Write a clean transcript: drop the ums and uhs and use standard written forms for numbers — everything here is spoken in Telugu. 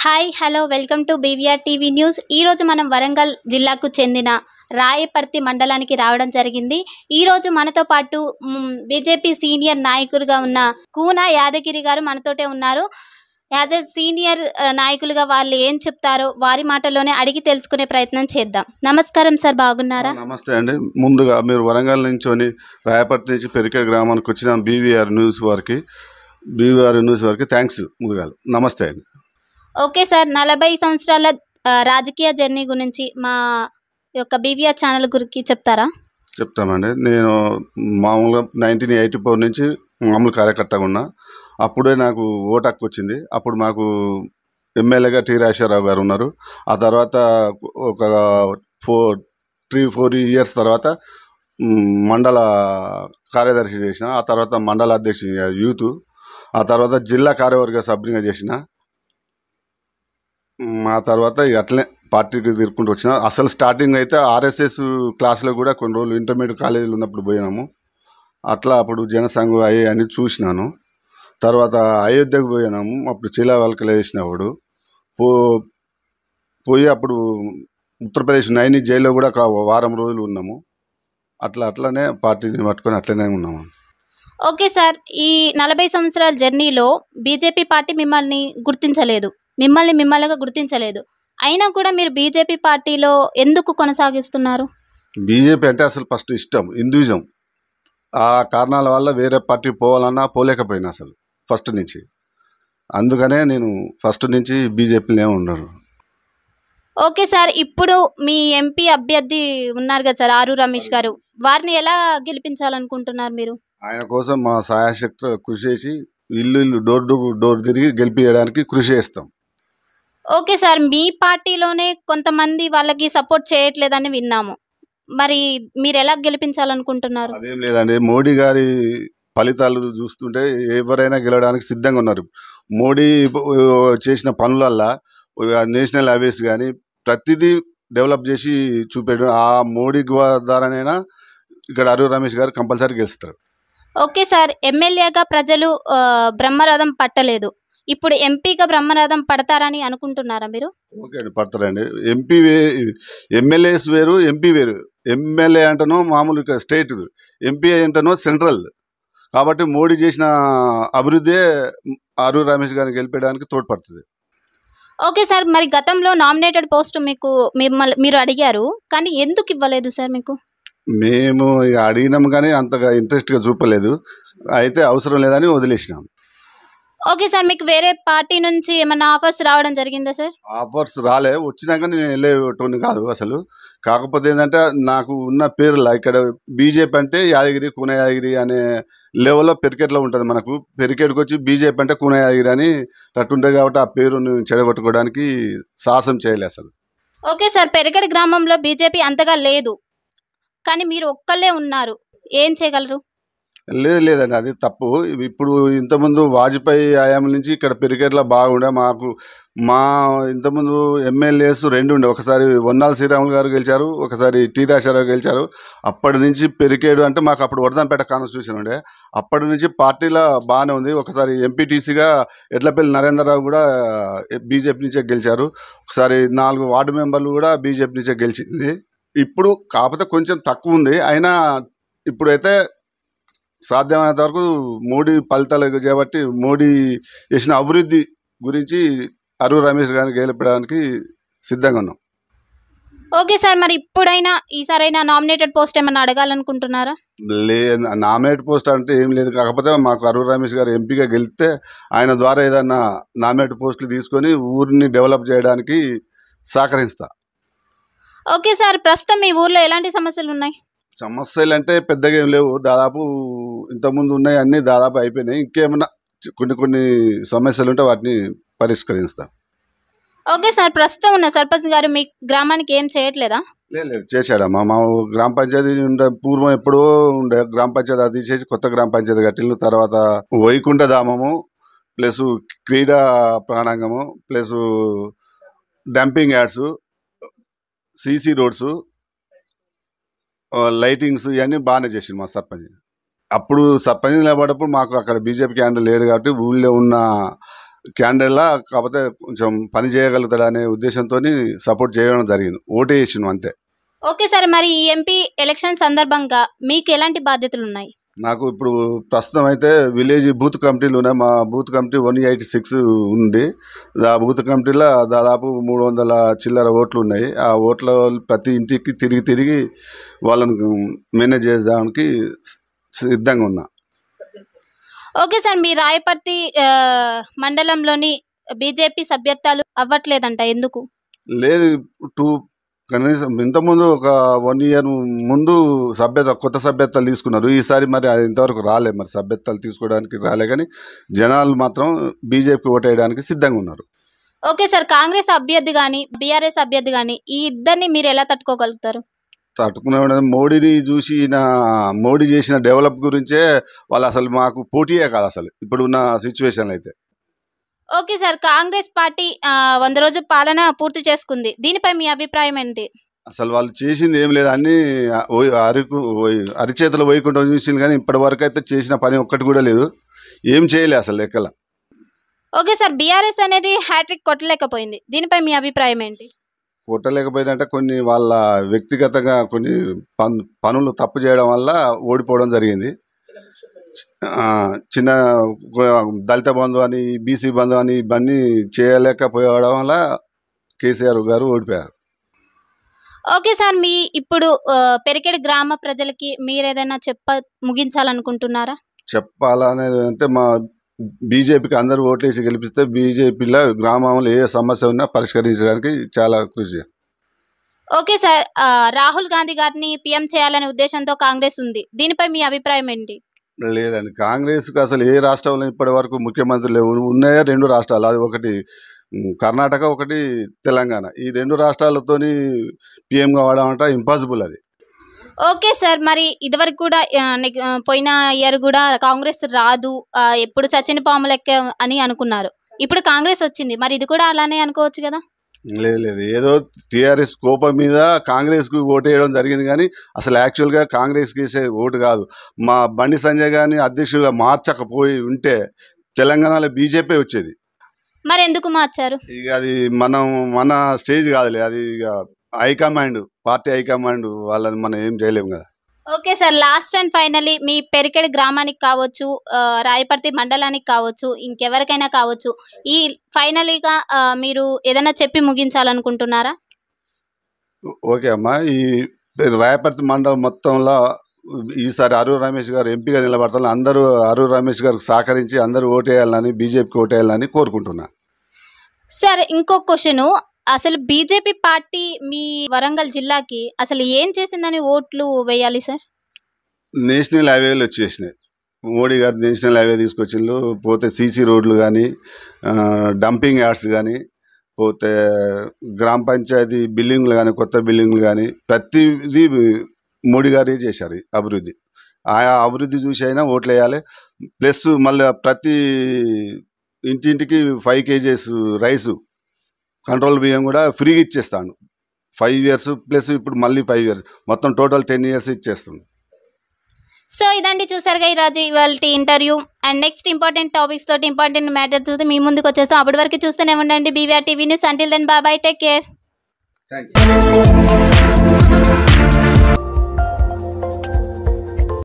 Hi hello welcome to BVR TV news. ఈరోజు మనం వరంగల్ జిల్లాకు చెందిన రాయపర్తి మండలానికి రావడం జరిగింది. ఈరోజు మనతో పాటు బీజేపీ సీనియర్ నాయకులుగా ఉన్న కూన యాదగిరి గారు మనతోటే ఉన్నారు. యాజ్ ఎ సీనియర్ నాయకులుగా వాళ్ళు ఏం చెప్తారో వారి మాటల్లోనే అడిగి తెలుసుకునే ప్రయత్నం చేద్దాం. నమస్కారం సార్, బాగున్నారా? నమస్తే అండి. ముందుగా మీరు వరంగల్ నుంచి రాయపర్తి నుంచి పెరికే గ్రామానికి వచ్చిన బీవీఆర్ న్యూస్ వారికి థ్యాంక్స్. ముందుగా నమస్తే అండి. ఓకే సార్, 40 సంవత్సరాల రాజకీయ జర్నీ గురించి మా యొక్క బీవీఆర్ ఛానల్ గురించి చెప్తారా? చెప్తామండి. నేను మామూలుగా 1984 నుంచి మామూలు కార్యకర్తగా ఉన్నా. అప్పుడే నాకు ఓటు హక్కు వచ్చింది. అప్పుడు మాకు ఎమ్మెల్యేగా టి రాజశేఖరరావు గారు ఉన్నారు. ఆ తర్వాత ఒక 3-4 ఇయర్స్ తర్వాత మండల కార్యదర్శి చేసిన. ఆ తర్వాత మండల అధ్యక్షుడు యూత్. ఆ తర్వాత జిల్లా కార్యవర్గ సభ్యునిగా చేసిన. ఆ తర్వాత అట్లనే పార్టీకి తిరుక్కుంటూ వచ్చిన. అసలు స్టార్టింగ్ అయితే ఆర్ఎస్ఎస్ క్లాసులో కూడా కొన్ని రోజులు ఇంటర్మీడియట్ కాలేజీలో ఉన్నప్పుడు పోయినాము. అట్లా అప్పుడు జనసంఘం అని చూసినాను. తర్వాత అయోధ్యకు పోయినాము. అప్పుడు చీలావల్కలు వేసినప్పుడు పోయి అప్పుడు ఉత్తరప్రదేశ్ నైని జైల్లో కూడా ఒక వారం రోజులు ఉన్నాము. అట్లనే పార్టీని పట్టుకొని అట్లనే ఉన్నాము. ఓకే సార్, ఈ 40 సంవత్సరాల జర్నీలో బీజేపీ పార్టీ మిమ్మల్నిగా గుర్తించలేదు. అయినా కూడా మీరు బీజేపీ పార్టీలో ఎందుకు కొనసాగిస్తున్నారు? బీజేపీ అంటే అసలు ఫస్ట్ ఇష్టం, హిందూయిజం. ఆ కారణాల వల్ల వేరే పార్టీ పోవాలన్నా పోలేకపోయినా అసలు ఫస్ట్ నుంచి. అందుకనే నేను ఫస్ట్ నుంచి బీజేపీలోనే ఉన్నారు. ఓకే సార్, ఇప్పుడు మీ ఎంపీ అభ్యర్థి ఉన్నారు కదా సార్, ఆరు రమేష్ గారు, వారిని ఎలా గెలిపించాలనుకుంటున్నారు మీరు? ఆయన కోసం మా సాయశక్తి కృషి చేసి ఇల్లు డోర్ టు డోర్ తిరిగి గెలిపించడానికి కృషి చేస్తాం. ఓకే సార్, మీ పార్టీలోనే కొంతమంది వాళ్ళకి సపోర్ట్ చేయట్లేదని విన్నాము. మరి మీరు ఎలా గెలిపించాలనుకుంటున్నారు? అదేం లేదండి, మోడీ గారి ఫలితాలు చూస్తుంటే ఎవరైనా గెలవడానికి సిద్ధంగా ఉన్నారు. మోడీ చేసిన పనులల్లా నేషనల్ హైవేస్ కానీ ప్రతిదీ డెవలప్ చేసి చూపేయడం. ఆ మోడీ ద్వారానైనా ఇక్కడ ఆరు రమేష్ గారు కంపల్సరీ గెలుస్తారు. ఓకే సార్, ఎమ్మెల్యేగా ప్రజలు బ్రహ్మరథం పట్టలేదు. ఇప్పుడు ఎంపీగా బ్రహ్మరథం పడతారని అనుకుంటున్నారా మీరు? ఓకే అండి, పడతారండి. ఎమ్మెల్యేస్ వేరు, ఎంపీ వేరు. ఎమ్మెల్యే అంటేనో మామూలు స్టేట్, ఎంపీ అంటేనో సెంట్రల్. కాబట్టి మోడీ చేసిన అభివృద్ధి ఆరు రమేష్ గారిని గెలిపేయడానికి తోడ్పడుతుంది. ఓకే సార్, మరి గతంలో నామినేటెడ్ పోస్ట్ మీరు అడిగారు, కానీ ఎందుకు ఇవ్వలేదు సార్ మీకు? మేము అడిగినాము కానీ అంతగా ఇంట్రెస్ట్గా చూపలేదు. అయితే అవసరం లేదని వదిలేసినాం. ఓకే సార్, మీకు వేరే పార్టీ నుంచి ఏమైనా ఆఫర్స్ రావడం జరిగిందా సార్? ఆఫర్స్ రాలే. వచ్చినాక నేను వెళ్ళేటోని కాదు అసలు. కాకపోతే ఏంటంటే నాకు ఉన్న పేర్ల ఇక్కడ బీజేపీ అంటే యాదగిరి, కూన యాదగిరి అనే లెవెల్లో పెరికెట్లో ఉంటుంది. మనకు పెరికెట్కి వచ్చి బీజేపీ అంటే కూన యాదగిరి అని ఉంటుంది. కాబట్టి ఆ పేరుని చెడగొట్టుకోవడానికి సాహసం చేయలే అసలు. ఓకే సార్, పెరికెట్ గ్రామంలో బీజేపీ అంతగా లేదు, కానీ మీరు ఒక్కళ్ళే ఉన్నారు, ఏం చేయగలరు? లేదండి, అది తప్పు. ఇప్పుడు ఇంతకుముందు వాజ్పేయి హయాంల నుంచి ఇక్కడ పెరికెట్లా బాగుండే. మా ఇంతకుముందు ఎమ్మెల్యేస్ 2 ఉండే. ఒకసారి వన్నాల శ్రీరాములు గారు గెలిచారు, ఒకసారి టి రాజశేఖరరావు గెలిచారు. అప్పటి నుంచి పెరికేడు అంటే మాకు అప్పుడు వర్ధంపేట కాన్స్టిట్యూషన్ ఉండే. అప్పటి నుంచి పార్టీలో బాగానే ఉంది. ఒకసారి ఎంపీటీసీగా ఎడ్లపల్లి నరేంద్రరావు కూడా బీజేపీ నుంచే గెలిచారు. ఒకసారి 4 వార్డు మెంబర్లు కూడా బీజేపీ నుంచే గెలిచింది. ఇప్పుడు కాకపోతే కొంచెం తక్కువ ఉంది. అయినా ఇప్పుడైతే సాధ్యమైనంత వరకు మోడీ ఫలితాలు చేపట్టి మోడీ చేసిన అభివృద్ధి గురించి ఆరు రమేష్ గారిని గెలిపడానికి సిద్ధంగా ఉన్నాం. ఓకే సార్, మరి ఇప్పుడైనా ఈసారైనా నామినేటెడ్ పోస్ట్ ఏమైనా అడగాలనుకుంటున్నారా? నామినేట్ పోస్ట్ అంటే ఏం లేదు. కాకపోతే మాకు ఆరు రమేష్ గారు ఎంపీగా గెలిస్తే ఆయన ద్వారా ఏదన్నా నామినేట్ పోస్టులు తీసుకొని ఊరిని డెవలప్ చేయడానికి సహకరిస్తా. ఓకే సార్, ప్రస్తుతం మీ ఊర్లో ఎలాంటి సమస్యలు ఉన్నాయి? సమస్యలు అంటే పెద్దగా ఏం లేవు. దాదాపు ఇంతకుముందు ఉన్నాయి అన్నీ దాదాపు అయిపోయినాయి. ఇంకేమన్నా కొన్ని సమస్యలు ఉంటే వాటిని పరిష్కరిస్తా. ఓకే సార్, ప్రస్తుతం ఉన్న సర్పంచ్ గారు మీ గ్రామానికి ఏం చేయట్లేదా? లేదు, చేశాడమ్మా. మా గ్రామ పంచాయతీ పూర్వం ఎప్పుడో ఉండే గ్రామ పంచాయతీ అది తీసేసి కొత్త గ్రామ పంచాయతీ కట్టిన తర్వాత వైకుంఠ ధామము ప్లస్ క్రీడా ప్రాణాంగము plus dumping yards, CC roads, lightings ఇవన్నీ బాగానే చేసింది మా సర్పంచ్. అప్పుడు సర్పంచ్ నిలబడప్పుడు మాకు అక్కడ బీజేపీ క్యాండిడేట్ లేడు కాబట్టి ఊళ్ళో ఉన్న క్యాండిడేట్లా కాకపోతే కొంచెం పని చేయగలుగుతాడు అనే ఉద్దేశంతో సపోర్ట్ చేయడం జరిగింది. ఓటు వేసినాం అంతే. ఓకే సార్, మరి ఈ ఎంపీ ఎలక్షన్ సందర్భంగా మీకు ఎలాంటి బాధ్యతలు ఉన్నాయి? నాకు ఇప్పుడు ప్రస్తుతం అయితే విలేజ్ బూత్ కమిటీలు ఉన్నాయి. మా బూత్ కమిటీ 186 ఉంది. ఆ బూత్ కమిటీలో దాదాపు 300 చిల్లర ఓట్లు ఉన్నాయి. ఆ ఓట్ల ప్రతి ఇంటికి తిరిగి వాళ్ళను మేనేజ్ చేయడానికి సిద్ధంగా ఉన్నా. ఓకే సార్, మీ రాయపర్తి మండలంలోని బీజేపీ సభ్యత్వాలు అవ్వట్లేదంట, ఎందుకు? లేదు, కనీసం ఇంతకుముందు ఒక 1 year ముందు కొత్త సభ్యత్వాలు తీసుకున్నారు. ఈసారి మరి అది ఇంతవరకు రాలే. మరి సభ్యత్వాలు తీసుకోవడానికి రాలే, కానీ జనాలు మాత్రం బీజేపీకి ఓటేయడానికి సిద్ధంగా ఉన్నారు. ఓకే సార్, కాంగ్రెస్ అభ్యర్థి కానీ బీఆర్ఎస్ అభ్యర్థి కానీ ఈ ఇద్దరిని మీరు ఎలా తట్టుకోగలుగుతారు? తట్టుకునే మోడీని చూసి మోడీ చేసిన డెవలప్ గురించే వాళ్ళు అసలు మాకు పోటీయే కాదు అసలు ఇప్పుడున్న సిచ్యువేషన్ అయితే. ఓకే సార్, కాంగ్రెస్ పార్టీ 100 రోజుల పాలన పూర్తి చేసుకుంది. దీనిపై మీ అభిప్రాయం ఏంటి? అసలు వాళ్ళు చేసింది ఏం లేదు, అన్ని అరిచేతులు పోయకుండా చూసింది, కానీ ఇప్పటి వరకు అయితే చేసిన పని ఒక్కటి కూడా లేదు. ఏం చేయలే అసలు లెక్కల. ఓకే సార్, బీఆర్ఎస్ అనేది హ్యాట్రిక్ కొట్టలేకపోయింది. దీనిపై మీ అభిప్రాయం ఏంటి? కొట్టలేకపోయినంటే కొన్ని వాళ్ళ వ్యక్తిగతంగా కొన్ని పనులు తప్పు చేయడం వల్ల ఓడిపోవడం జరిగింది. చిన్న దళిత బంధు అని బీసీ బంధు అని ఇవన్నీ చేయలేకపోవడం వల్ల కేసీఆర్ గారు ఓడిపోయారు. ఓకే సార్, మీ ఇప్పుడు పెరికేడు గ్రామ ప్రజలకి మీరు ఏదైనా ముగించాలనుకుంటున్నారా? చెప్పాలనేది అంటే మా బీజేపీకి అందరూ ఓట్లేసి గెలిపిస్తే బీజేపీలో గ్రామంలో ఏ సమస్య ఉన్నా పరిష్కరించడానికి చాలా కృషి చేస్తారు. ఓకే సార్, రాహుల్ గాంధీ గారిని పీఎం చేయాలనే ఉద్దేశంతో కాంగ్రెస్ ఉంది. దీనిపై మీ అభిప్రాయం ఏంటి? లేదండి, కాంగ్రెస్కి అసలు ఏ రాష్ట్రంలో ఇప్పటి వరకు ముఖ్యమంత్రులు లేవు. ఉన్నాయా 2 రాష్ట్రాలు, అది ఒకటి కర్ణాటక, ఒకటి తెలంగాణ. ఈ 2 రాష్ట్రాలతోని పీఎం కావడం అంటే ఇంపాసిబుల్ అది. ఓకే సార్, మరి ఇదివరకు కూడా పోయిన ఇయర్ కూడా కాంగ్రెస్ రాదు, ఎప్పుడు సచిన్ పాము లెక్క అని అనుకున్నారు. ఇప్పుడు కాంగ్రెస్ వచ్చింది, మరి ఇది కూడా అలానే అనుకోవచ్చు కదా? లేదు, ఏదో టీఆర్ఎస్ కోపం మీద కాంగ్రెస్కి ఓటు వేయడం జరిగింది, కానీ అసలు యాక్చువల్గా కాంగ్రెస్కి వేసే ఓటు కాదు. మా బండి సంజయ్ గారిని అధ్యక్షుడిగా మార్చకపోయి ఉంటే తెలంగాణలో బీజేపీ వచ్చేది. మరి ఎందుకు మార్చారు? ఇక అది మన స్టేజ్ కాదులే, అది ఇక హైకమాండ్, పార్టీ హైకమాండ్ వాళ్ళని మనం ఏం చేయలేము కదా. Okay sir, last and finally మీ పెరికేడు గ్రామానికి కావచ్చు, రాయపర్తి మండలానికి కావచ్చు, ఇంకెవరికైనా కావచ్చు, ఈ ఫైనలీగా మీరు ఏదైనా చెప్పి ముగించాలనుకుంటున్నారా? ఓకే అమ్మా, ఈ రాయపర్తి మండలం మొత్తంలో ఈసారి అరూర్ రమేష్ గారు ఎంపీగా నిలబడతారు. అందరూ అరూర్ రమేష్ గారికి సహకరించి అందరూ ఓటేయాలని, బీజేపీకి ఓటేయాలని కోరుకుంటున్నా. సార్, ఇంకో క్వశ్చను, అసలు బీజేపీ పార్టీ మీ వరంగల్ జిల్లాకి అసలు ఏం చేసిందని ఓట్లు వేయాలి సార్? నేషనల్ హైవేలు వచ్చేసినాయి. మోడీ గారు నేషనల్ హైవే తీసుకొచ్చిండ్రు. పోతే సీసీ రోడ్లు కానీ, డంపింగ్ యార్డ్స్ కానీ, పోతే గ్రామ పంచాయతీ బిల్డింగ్లు కానీ, కొత్త బిల్డింగ్లు కానీ, ప్రతిదీ మోడీ గారే చేశారు అభివృద్ధి. ఆయా అభివృద్ధి చూసి అయినా ఓట్లు వేయాలి. ప్లస్ మళ్ళీ ప్రతి ఇంటింటికి 5 kgs రైసు, కంట్రోల్ బియ్యం కూడా ఫ్రీగా ఇచ్చేస్తాను. 5 years ప్లస్ ఇప్పుడు మళ్ళీ 5 years, మొత్తం టోటల్ 10 years ఇచ్చేస్తుంది. సో ఇదండి, చూసారుగా ఈరోజు ఇవాళ interview. And next important topics తోటి, ఇంపార్టెంట్ మ్యాటర్ తోటి మీ ముందుకు వచ్చేస్తాం. అప్పటి వరకు చూస్తూనే ఉండండి BVR TV news. Until then, bye, take care. Thank you.